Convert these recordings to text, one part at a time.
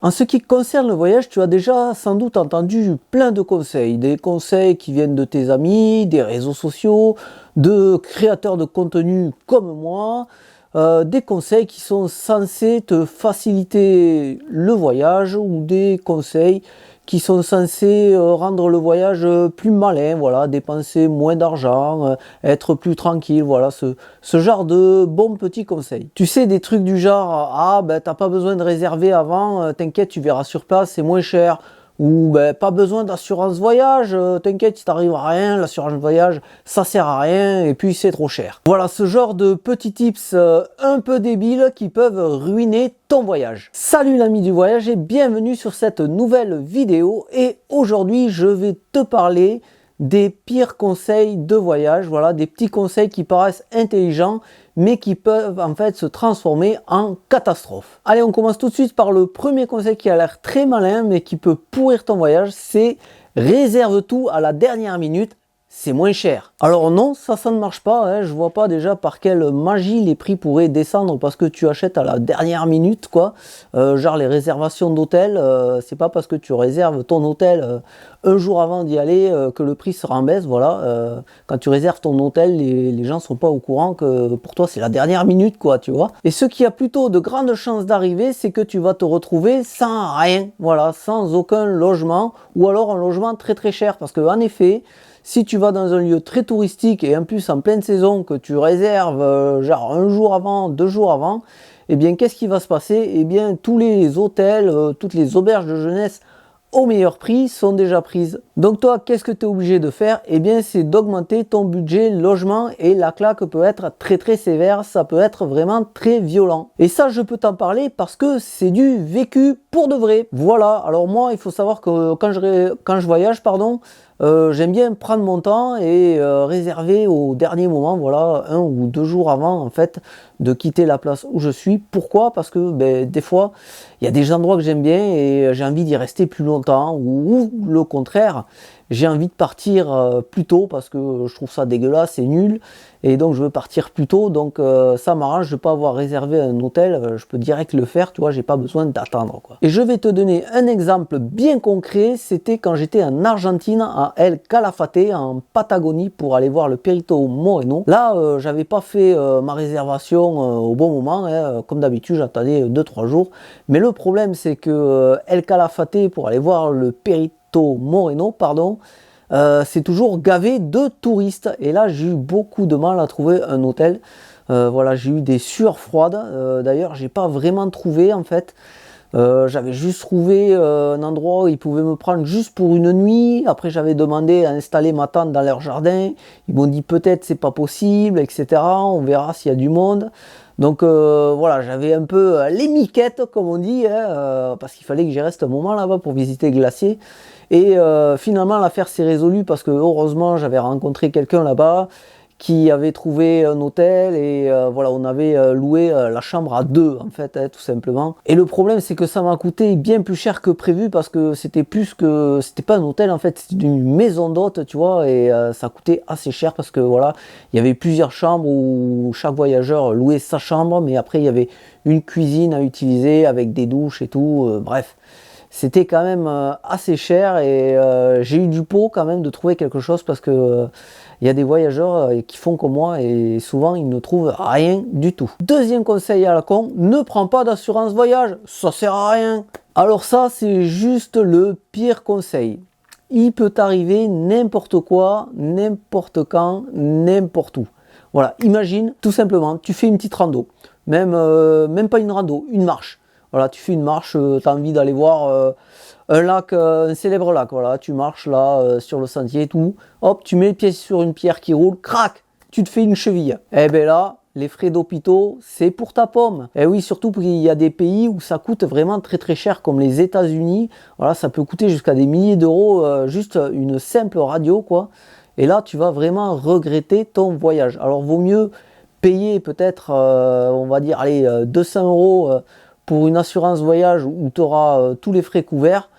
En ce qui concerne le voyage, tu as déjà sans doute entendu plein de conseils. Des conseils qui viennent de tes amis, des réseaux sociaux, de créateurs de contenu comme moi. Des conseils qui sont censés te faciliter le voyage ou des conseils qui sont censés rendre le voyage plus malin, voilà, dépenser moins d'argent, être plus tranquille, voilà, ce genre de bons petits conseils. Tu sais, des trucs du genre, ah ben t'as pas besoin de réserver avant, t'inquiète, tu verras sur place, c'est moins cher. Ou ben, pas besoin d'assurance voyage, t'inquiète, il t'arrive à rien, l'assurance voyage, ça sert à rien et puis c'est trop cher. Voilà ce genre de petits tips un peu débiles qui peuvent ruiner ton voyage. Salut l'ami du voyage et bienvenue sur cette nouvelle vidéo et aujourd'hui je vais te parler des pires conseils de voyage, voilà, des petits conseils qui paraissent intelligents mais qui peuvent en fait se transformer en catastrophe. Allez, on commence tout de suite par le premier conseil qui a l'air très malin mais qui peut pourrir ton voyage, c'est réserve tout à la dernière minute. C'est moins cher. Alors non, ça ne marche pas, hein. Je vois pas déjà par quelle magie les prix pourraient descendre parce que tu achètes à la dernière minute, quoi. Genre les réservations d'hôtel, c'est pas parce que tu réserves ton hôtel un jour avant d'y aller que le prix sera en baisse, voilà. Quand tu réserves ton hôtel, les gens sont pas au courant que pour toi c'est la dernière minute, quoi, tu vois. Et ce qui a plutôt de grandes chances d'arriver, c'est que tu vas te retrouver sans rien, voilà, sans aucun logement ou alors un logement très très cher parce que en effet, si tu vas dans un lieu très touristique et en plus en pleine saison que tu réserves genre un jour avant, 2 jours avant, eh bien qu'est-ce qui va se passer? Eh bien tous les hôtels, toutes les auberges de jeunesse au meilleur prix sont déjà prises. Donc toi, qu'est-ce que tu es obligé de faire? Eh bien c'est d'augmenter ton budget logement et la claque peut être très très sévère, ça peut être vraiment très violent. Et ça je peux t'en parler parce que c'est du vécu pour de vrai. Voilà, alors moi il faut savoir que quand je voyage, pardon, j'aime bien prendre mon temps et réserver au dernier moment, voilà, 1 ou 2 jours avant en fait de quitter la place où je suis. Pourquoi? Parce que ben, des fois, il y a des endroits que j'aime bien et j'ai envie d'y rester plus longtemps ou le contraire, j'ai envie de partir plus tôt parce que je trouve ça dégueulasse, c'est nul et donc je veux partir plus tôt, donc ça m'arrange de pas avoir réservé un hôtel, je peux direct le faire, tu vois, j'ai pas besoin d'attendre, quoi. Et je vais te donner un exemple bien concret, c'était quand j'étais en Argentine, à El Calafate, en Patagonie, pour aller voir le Perito Moreno. Là, j'avais pas fait ma réservation au bon moment, hein, comme d'habitude, j'attendais 2-3 jours, mais le problème c'est que El Calafate, pour aller voir le Perito Moreno, pardon, c'est toujours gavé de touristes et là j'ai eu beaucoup de mal à trouver un hôtel. Voilà, j'ai eu des sueurs froides, d'ailleurs j'ai pas vraiment trouvé en fait. J'avais juste trouvé un endroit où ils pouvaient me prendre juste pour une nuit. Après j'avais demandé à installer ma tente dans leur jardin, ils m'ont dit peut-être c'est pas possible, etc. On verra s'il y a du monde. Donc voilà, j'avais un peu les miquettes comme on dit, hein, parce qu'il fallait que j'y reste un moment là-bas pour visiter le glacier. Et finalement l'affaire s'est résolue parce que heureusement j'avais rencontré quelqu'un là-bas qui avait trouvé un hôtel et voilà, on avait loué la chambre à 2 en fait, hein, tout simplement. Et le problème c'est que ça m'a coûté bien plus cher que prévu parce que c'était pas un hôtel en fait, c'était une maison d'hôte, tu vois, et ça coûtait assez cher parce que voilà, il y avait plusieurs chambres où chaque voyageur louait sa chambre, mais après il y avait une cuisine à utiliser avec des douches et tout, bref. C'était quand même assez cher et j'ai eu du pot quand même de trouver quelque chose parce que il y a des voyageurs qui font comme moi et souvent ils ne trouvent rien du tout. Deuxième conseil à la con, ne prends pas d'assurance voyage, ça sert à rien. Alors ça c'est juste le pire conseil. Il peut t'arriver n'importe quoi, n'importe quand, n'importe où. Voilà, imagine tout simplement, tu fais une petite rando, même pas une rando, une marche. Voilà, tu fais une marche, tu as envie d'aller voir un lac, un célèbre lac, voilà, tu marches là sur le sentier et tout, hop, tu mets le pied sur une pierre qui roule, crac, tu te fais une cheville. Et bien là, les frais d'hôpitaux, c'est pour ta pomme. Et oui, surtout qu'il y a des pays où ça coûte vraiment très très cher, comme les États-Unis. Voilà, ça peut coûter jusqu'à des milliers d'euros, juste une simple radio, quoi. Et là, tu vas vraiment regretter ton voyage. Alors, vaut mieux payer peut-être, on va dire, allez, 200 euros pour une assurance voyage où tu auras tous les frais couverts,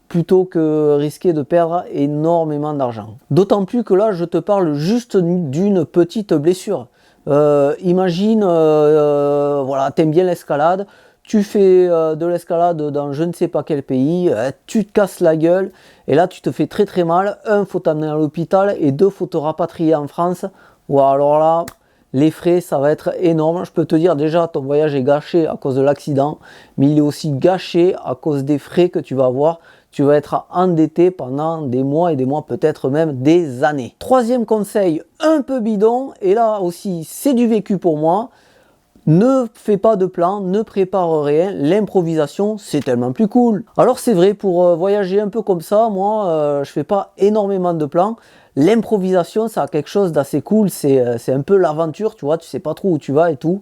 plutôt que risquer de perdre énormément d'argent. D'autant plus que là, je te parle juste d'une petite blessure. Imagine, voilà, t'aimes bien l'escalade, tu fais de l'escalade dans je ne sais pas quel pays, tu te casses la gueule, et là tu te fais très très mal. Un, faut t'amener à l'hôpital, et deux, faut te rapatrier en France. Ou alors là, les frais, ça va être énorme. Je peux te dire déjà, ton voyage est gâché à cause de l'accident, mais il est aussi gâché à cause des frais que tu vas avoir. Tu vas être endetté pendant des mois et des mois, peut-être même des années. Troisième conseil, un peu bidon, et là aussi, c'est du vécu pour moi. Ne fais pas de plan, ne prépare rien, l'improvisation c'est tellement plus cool. Alors c'est vrai, pour voyager un peu comme ça, moi je fais pas énormément de plans. L'improvisation ça a quelque chose d'assez cool, c'est un peu l'aventure, tu vois, tu sais pas trop où tu vas et tout.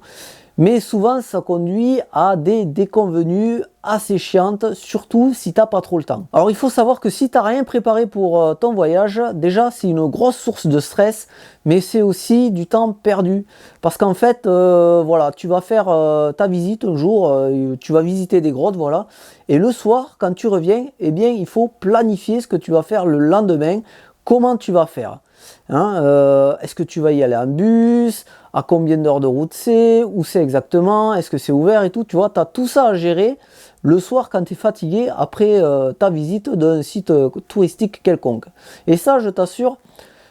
Mais souvent ça conduit à des déconvenues assez chiantes, surtout si t'as pas trop le temps. Alors il faut savoir que si t'as rien préparé pour ton voyage, déjà c'est une grosse source de stress, mais c'est aussi du temps perdu. Parce qu'en fait, voilà, tu vas faire ta visite un jour, tu vas visiter des grottes, voilà, et le soir, quand tu reviens, eh bien il faut planifier ce que tu vas faire le lendemain, comment tu vas faire. Hein, est-ce que tu vas y aller en bus? À combien d'heures de route c'est? Où c'est exactement? Est-ce que c'est ouvert et tout? Tu vois, tu as tout ça à gérer le soir quand tu es fatigué après ta visite d'un site touristique quelconque. Et ça, je t'assure,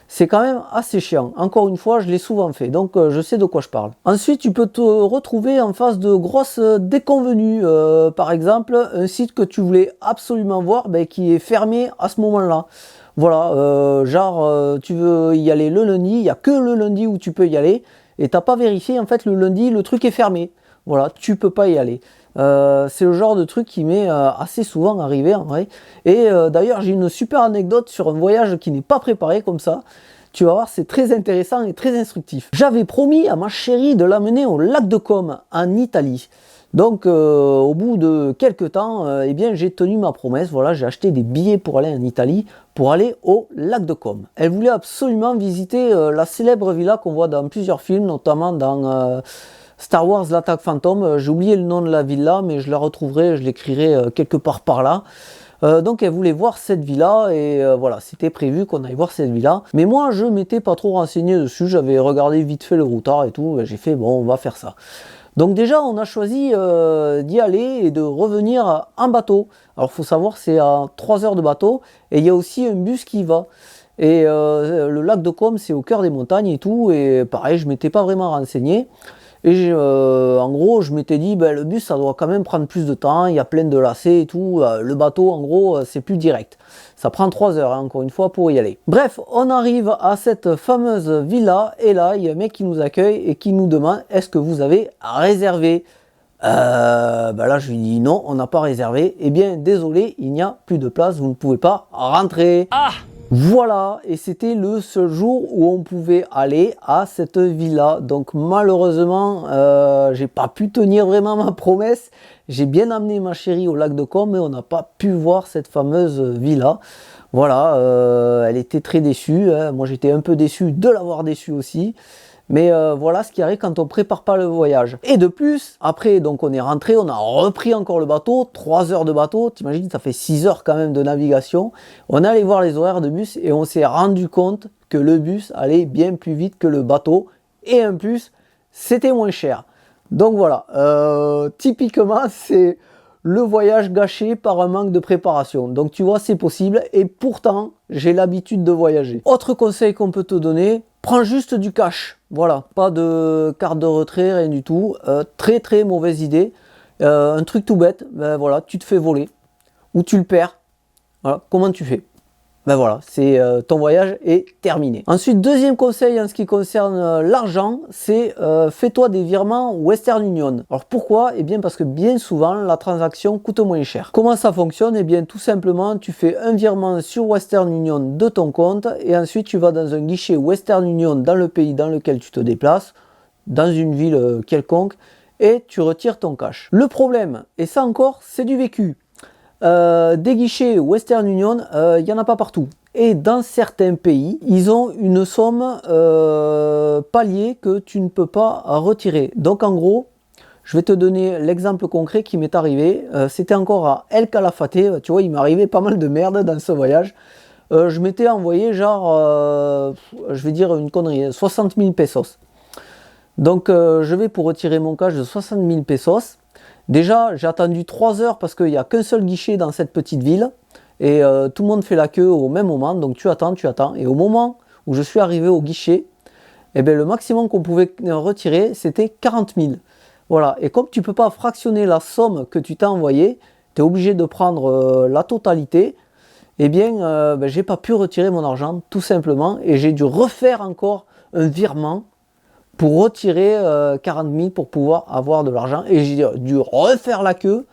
c'est quand même assez chiant. Encore une fois, je l'ai souvent fait, donc je sais de quoi je parle. Ensuite, tu peux te retrouver en face de grosses déconvenues. Par exemple, un site que tu voulais absolument voir, ben, qui est fermé à ce moment-là. Voilà, tu veux y aller le lundi, il n'y a que le lundi où tu peux y aller, et t'as pas vérifié, en fait, le lundi, le truc est fermé. Voilà, tu peux pas y aller. C'est le genre de truc qui m'est assez souvent arrivé en vrai. Et d'ailleurs, j'ai une super anecdote sur un voyage qui n'est pas préparé comme ça. Tu vas voir, c'est très intéressant et très instructif. J'avais promis à ma chérie de l'amener au lac de Côme, en Italie. Donc, au bout de quelques temps, eh bien, j'ai tenu ma promesse. Voilà, j'ai acheté des billets pour aller en Italie, pour aller au lac de Côme. Elle voulait absolument visiter la célèbre villa qu'on voit dans plusieurs films, notamment dans Star Wars, l'attaque fantôme. J'ai oublié le nom de la villa, mais je la retrouverai, je l'écrirai quelque part par là. Donc elle voulait voir cette villa et voilà, c'était prévu qu'on aille voir cette villa. Mais moi, je m'étais pas trop renseigné dessus, j'avais regardé vite fait le routard et tout, et j'ai fait bon, on va faire ça. Donc déjà, on a choisi d'y aller et de revenir en bateau. Alors, faut savoir, c'est à 3 heures de bateau et il y a aussi un bus qui y va. Et le lac de Côme, c'est au cœur des montagnes et tout. Et pareil, je m'étais pas vraiment renseigné. Et en gros, je m'étais dit, ben, le bus, ça doit quand même prendre plus de temps. Il y a plein de lacets et tout. Le bateau, en gros, c'est plus direct. Ça prend 3 heures, hein, encore une fois, pour y aller. Bref, on arrive à cette fameuse villa. Et là, il y a un mec qui nous accueille et qui nous demande, est-ce que vous avez réservé? Ben là, je lui dis non, on n'a pas réservé. Eh bien, désolé, il n'y a plus de place. Vous ne pouvez pas rentrer. Ah! Voilà, et c'était le seul jour où on pouvait aller à cette villa. Donc malheureusement, j'ai pas pu tenir vraiment ma promesse. J'ai bien amené ma chérie au lac de Côme, mais on n'a pas pu voir cette fameuse villa. Voilà, elle était très déçue, hein. Moi j'étais un peu déçu de l'avoir déçue aussi. Mais voilà ce qui arrive quand on prépare pas le voyage. Et de plus, après, donc on est rentré, on a repris encore le bateau, 3 heures de bateau, t'imagines, ça fait 6 heures quand même de navigation. On est allé voir les horaires de bus et on s'est rendu compte que le bus allait bien plus vite que le bateau. Et en plus, c'était moins cher. Donc voilà, typiquement, c'est le voyage gâché par un manque de préparation. Donc tu vois, c'est possible et pourtant, j'ai l'habitude de voyager. Autre conseil qu'on peut te donner, prends juste du cash. Voilà, pas de carte de retrait, rien du tout. Très très mauvaise idée. Un truc tout bête, ben voilà, tu te fais voler ou tu le perds. Voilà, comment tu fais? Ben voilà, c'est ton voyage est terminé. Ensuite, deuxième conseil en ce qui concerne l'argent, c'est fais-toi des virements Western Union. Alors pourquoi? Eh bien parce que bien souvent la transaction coûte moins cher. Comment ça fonctionne? Eh bien tout simplement, tu fais un virement sur Western Union de ton compte et ensuite tu vas dans un guichet Western Union dans le pays dans lequel tu te déplaces, dans une ville quelconque, et tu retires ton cash. Le problème, et ça encore, c'est du vécu. Des guichets Western Union, il n'y en a pas partout. Et dans certains pays, ils ont une somme palier que tu ne peux pas retirer. Donc en gros, je vais te donner l'exemple concret qui m'est arrivé. C'était encore à El Calafate. Tu vois, il m'est arrivé pas mal de merde dans ce voyage. Je m'étais envoyé genre, je vais dire une connerie, 60 000 pesos. Donc je vais pour retirer mon cash de 60 000 pesos. Déjà, j'ai attendu 3 heures parce qu'il n'y a qu'un seul guichet dans cette petite ville. Et tout le monde fait la queue au même moment. Donc tu attends. Et au moment où je suis arrivé au guichet, eh bien, le maximum qu'on pouvait retirer, c'était 40 000. Voilà. Et comme tu ne peux pas fractionner la somme que tu t'as envoyée, tu es obligé de prendre la totalité. Eh bien, j'ai pas pu retirer mon argent, tout simplement. Et j'ai dû refaire encore un virement pour retirer 40 000 pour pouvoir avoir de l'argent. Et j'ai dû refaire la queue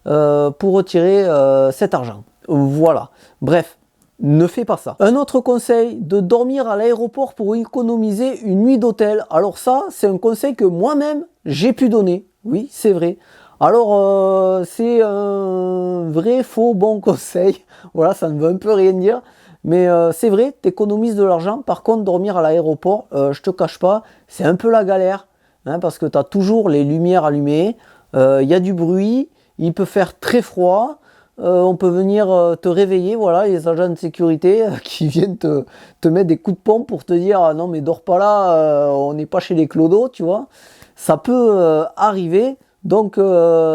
pour retirer cet argent. Voilà. Bref, ne fais pas ça. Un autre conseil, de dormir à l'aéroport pour économiser une nuit d'hôtel. Alors ça, c'est un conseil que moi-même, j'ai pu donner. Oui, c'est vrai. Alors, c'est un vrai, faux, bon conseil. Voilà, ça ne veut un peu rien dire. Mais c'est vrai, tu économises de l'argent. Par contre, dormir à l'aéroport, je te cache pas, c'est un peu la galère. Hein, parce que tu as toujours les lumières allumées. Il y a du bruit. Il peut faire très froid. On peut venir te réveiller. Voilà, les agents de sécurité qui viennent te mettre des coups de pompe pour te dire ah non, mais dors pas là, on n'est pas chez les clodos, tu vois. Ça peut arriver. Donc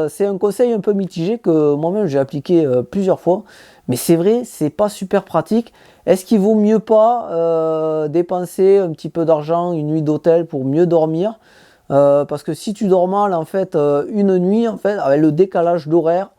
c'est un conseil un peu mitigé que moi-même j'ai appliqué plusieurs fois. Mais c'est vrai, c'est pas super pratique. Est-ce qu'il vaut mieux pas dépenser un petit peu d'argent, une nuit d'hôtel pour mieux dormir? Parce que si tu dors mal, en fait, une nuit, en fait, avec le décalage d'horaire,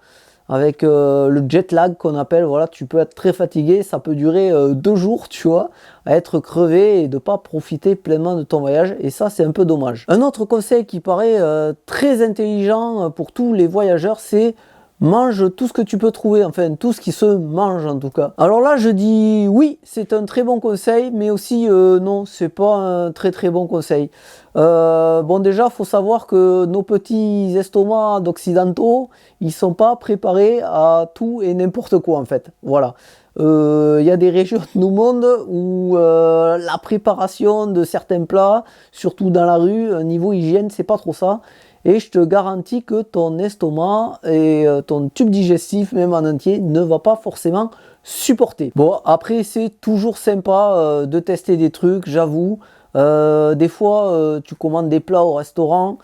avec le jet lag qu'on appelle, voilà, tu peux être très fatigué, ça peut durer 2 jours, tu vois, à être crevé et de pas profiter pleinement de ton voyage, et ça c'est un peu dommage. Un autre conseil qui paraît très intelligent pour tous les voyageurs, c'est mange tout ce que tu peux trouver, enfin tout ce qui se mange en tout cas. Alors là je dis oui, c'est un très bon conseil, mais aussi non, c'est pas un très très bon conseil. Bon déjà faut savoir que nos petits estomacs d'occidentaux, ils sont pas préparés à tout et n'importe quoi en fait. Voilà. Il y a des régions du monde où la préparation de certains plats, surtout dans la rue, niveau hygiène, c'est pas trop ça. Et je te garantis que ton estomac et ton tube digestif, même en entier, ne va pas forcément supporter. Bon, après, c'est toujours sympa de tester des trucs, j'avoue. Des fois, tu commandes des plats au restaurant,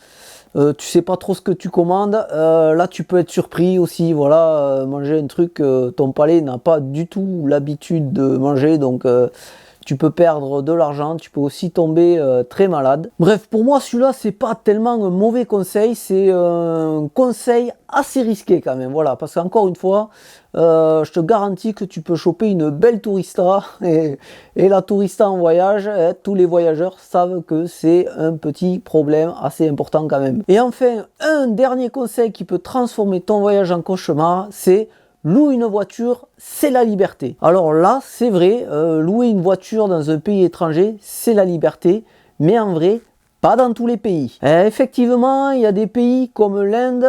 tu sais pas trop ce que tu commandes. Là, tu peux être surpris aussi. Voilà, manger un truc que ton palais n'a pas du tout l'habitude de manger. Donc, tu peux perdre de l'argent, tu peux aussi tomber très malade. Bref, pour moi, celui-là, c'est pas tellement un mauvais conseil, c'est un conseil assez risqué quand même. Voilà, parce qu'encore une fois, je te garantis que tu peux choper une belle tourista. Et la tourista en voyage, tous les voyageurs savent que c'est un petit problème assez important quand même. Et enfin, un dernier conseil qui peut transformer ton voyage en cauchemar, c'est louer une voiture, c'est la liberté. Alors là, c'est vrai, louer une voiture dans un pays étranger, c'est la liberté, mais en vrai, pas dans tous les pays. Effectivement, il y a des pays comme l'Inde,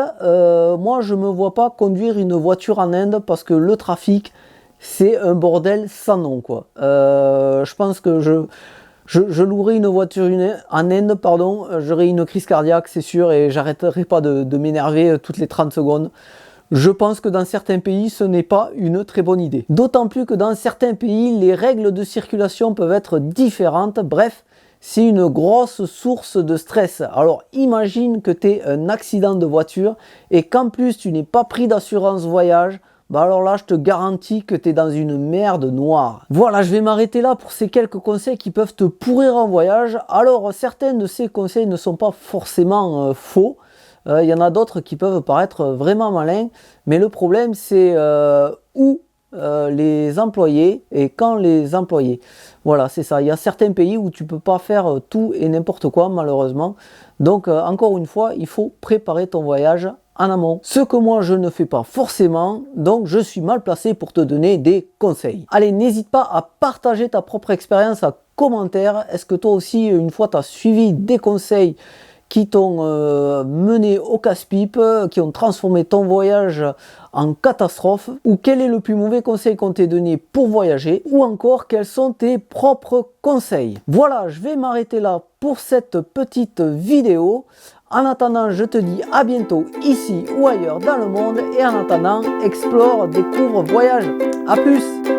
moi je me vois pas conduire une voiture en Inde parce que le trafic, c'est un bordel sans nom, quoi. Je pense que je louerai une voiture en Inde, pardon, j'aurai une crise cardiaque, c'est sûr, et j'arrêterai pas de m'énerver toutes les 30 secondes. Je pense que dans certains pays, ce n'est pas une très bonne idée. D'autant plus que dans certains pays, les règles de circulation peuvent être différentes. Bref, c'est une grosse source de stress. Alors imagine que tu aies un accident de voiture et qu'en plus tu n'es pas pris d'assurance voyage. Bah alors là, je te garantis que tu es dans une merde noire. Voilà, je vais m'arrêter là pour ces quelques conseils qui peuvent te pourrir en voyage. Alors, certains de ces conseils ne sont pas forcément faux. Il y en a d'autres qui peuvent paraître vraiment malins, mais le problème c'est où les employer et quand les employer. Voilà, c'est ça. Il y a certains pays où tu peux pas faire tout et n'importe quoi malheureusement. Donc encore une fois, il faut préparer ton voyage en amont. Ce que moi je ne fais pas forcément, donc je suis mal placé pour te donner des conseils. Allez, n'hésite pas à partager ta propre expérience en commentaire. Est-ce que toi aussi, une fois tu as suivi des conseils qui t'ont mené au casse-pipe, qui ont transformé ton voyage en catastrophe, ou quel est le plus mauvais conseil qu'on t'ait donné pour voyager, ou encore quels sont tes propres conseils. Voilà, je vais m'arrêter là pour cette petite vidéo. En attendant, je te dis à bientôt ici ou ailleurs dans le monde, et en attendant, explore, découvre, voyage. À plus!